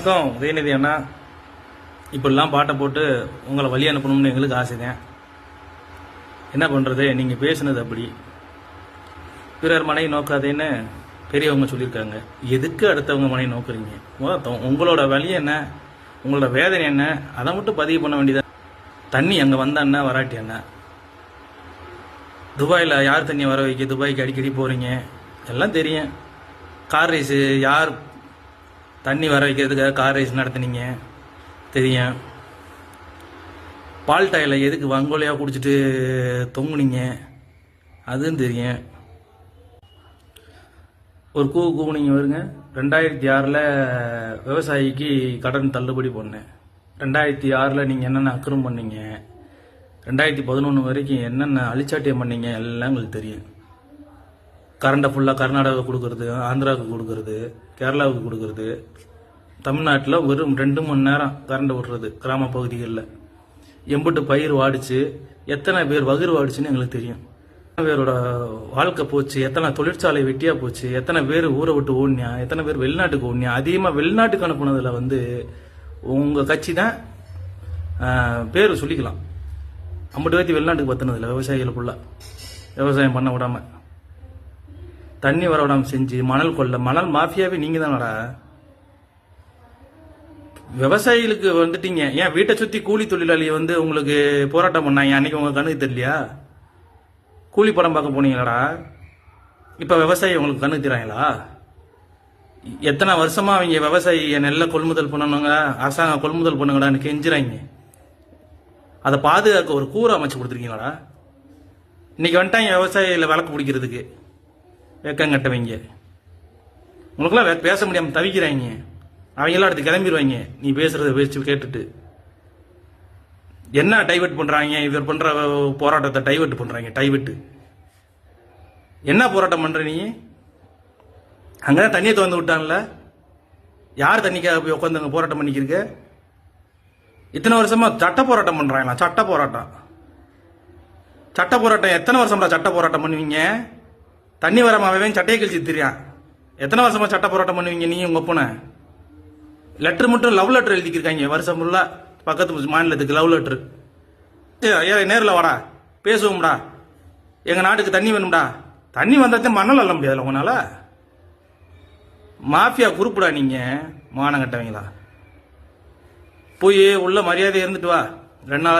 வணக்கம் உதயநிதி அண்ணா. இப்படிலாம் பாட்டை போட்டு உங்களை வழி அனுப்பணும்னு எங்களுக்கு ஆசைதான். என்ன பண்ணுறது, நீங்கள் பேசுனது அப்படி. பிறர் மனை நோக்காதேன்னு பெரியவங்க சொல்லியிருக்காங்க. எதுக்கு அடுத்தவங்க மனை நோக்குறீங்க? உங்களோட வழி என்ன, உங்களோட வேதனை என்ன, அதை மட்டும் பதிவு பண்ண வேண்டியதான். தண்ணி அங்கே வந்த என்ன வராட்டி என்ன? துபாயில் யார் தண்ணி வர வைக்க துபாய்க்கு அடிக்கடி போகிறீங்க, எல்லாம் தெரியும். கார் ரேஸு யார் தண்ணி வர வைக்கிறதுக்காக கார் ரேஸ் நடத்துனீங்க தெரியும். பால் டாயில் எதுக்கு வங்கோலையாக குடிச்சிட்டு தொங்குனீங்க அதுவும் தெரியும். ஒரு கூவுனீங்க வருங்க. 2006 விவசாயிக்கு கடன் தள்ளுபடி பண்ணேன். 2006 நீங்கள் என்னென்ன அக்கிரம் பண்ணீங்க, 2011 வரைக்கும் என்னென்ன அழிச்சாட்டியம் பண்ணீங்க எல்லாம் உங்களுக்கு தெரியும். கரண்டை ஃபுல்லாக கர்நாடகா கொடுக்கறது, ஆந்திராவுக்கு கொடுக்கறது, கேரளாவுக்கு கொடுக்கறது, தமிழ்நாட்டில் வெறும் 2 மணி நேரம் கரண்ட் விடுறது கிராம பகுதிகளில். எம்பிட்டு பயிர் வாடிச்சு, எத்தனை பேர் வகுறு வாடிச்சுன்னு எங்களுக்கு தெரியும். எத்தனை பேரோட வாழ்க்கை போச்சு, எத்தனை தொழிற்சாலை வெட்டியாக போச்சு, எத்தனை பேர் ஊரை விட்டு ஓடினியா, எத்தனை பேர் வெளிநாட்டுக்கு ஓடினியா. அதிகமாக வெளிநாட்டுக்கு அனுப்புனதில் உங்கள் கட்சி தான் பேர் சொல்லிக்கலாம். 50 பேர்த்தி வெளிநாட்டுக்கு பற்றினதில்லை. விவசாயிகளுக்குள்ள விவசாயம் பண்ண விடாமல், தண்ணி வர விடாமல் செஞ்சு மணல் கொள்ள, மணல் மாஃபியாவே நீங்கள் தானடா. விவசாயிகளுக்கு வந்துட்டீங்க. ஏன் வீட்டை சுற்றி கூலி தொழிலாளி உங்களுக்கு போராட்டம் பண்ணாங்க, அன்னைக்கு உங்க கண்ணுக்கு தெரியலையா? கூலி படம் பார்க்க போனீங்களாடா. இப்போ விவசாயி உங்களுக்கு கண்ணுக்கு தெரியாங்களா? எத்தனை வருஷமா அவங்க விவசாயி நெல்லை கொள்முதல் பண்ணணுங்க, அரசாங்கம் கொள்முதல் பண்ணுங்கடான்னு கெஞ்சுறாங்க. அதை பாதுகாக்க ஒரு கூரை அமைச்சு கொடுத்துருக்கீங்களாடா. இன்னைக்கு வந்துட்டாங்க விவசாயிகளை விளக்கு பிடிக்கிறதுக்கு. வெக்கம் கட்டவங்க உங்களுக்குலாம் பேச முடியாமல் தவிக்கிறாங்க. அவங்கெல்லாம் அடுத்து கிளம்பிடுவாங்க நீ பேசுறத பேச்சு கேட்டுட்டு. என்ன டைவெர்ட் பண்றாங்க, இவர் பண்ற போராட்டத்தை டைவெர்ட் பண்றாங்க. டைவெர்ட் என்ன போராட்டம் பண்ற நீ? அங்கதான் தண்ணியை திறந்து விட்டான்ல, யார் தண்ணிக்காக போய் உட்காந்து போராட்டம் பண்ணிக்கிருக்க? இத்தனை வருஷமா சட்ட போராட்டம் பண்றாங்களா? சட்ட போராட்டம் எத்தனை வருஷம்டா சட்ட போராட்டம் பண்ணுவீங்க? தண்ணி வரமாவே சட்டையை கழிச்சு தெரியும். எத்தனை வருஷமா சட்ட போராட்டம் பண்ணுவீங்க நீ உங்க ஒப்பனை? லெட்டர் மட்டும் லவ் லெட்டர் எழுதிக்கிருக்காங்க வருஷம் ஃபுல்லா. பக்கத்து மாநிலத்துக்கு லவ் லெட்டர். நேரில் வாடா பேசுவோம்டா, எங்க நாட்டுக்கு தண்ணி வேணும்டா. தண்ணி வந்தாச்சும் மணல் அள்ள முடியாதுல்ல உங்களால. மாஃபியா குரூப்புடா நீங்க, மானம் கட்டவங்களா. போய் உள்ள மரியாதை இருந்துட்டு வா. 2 நாள்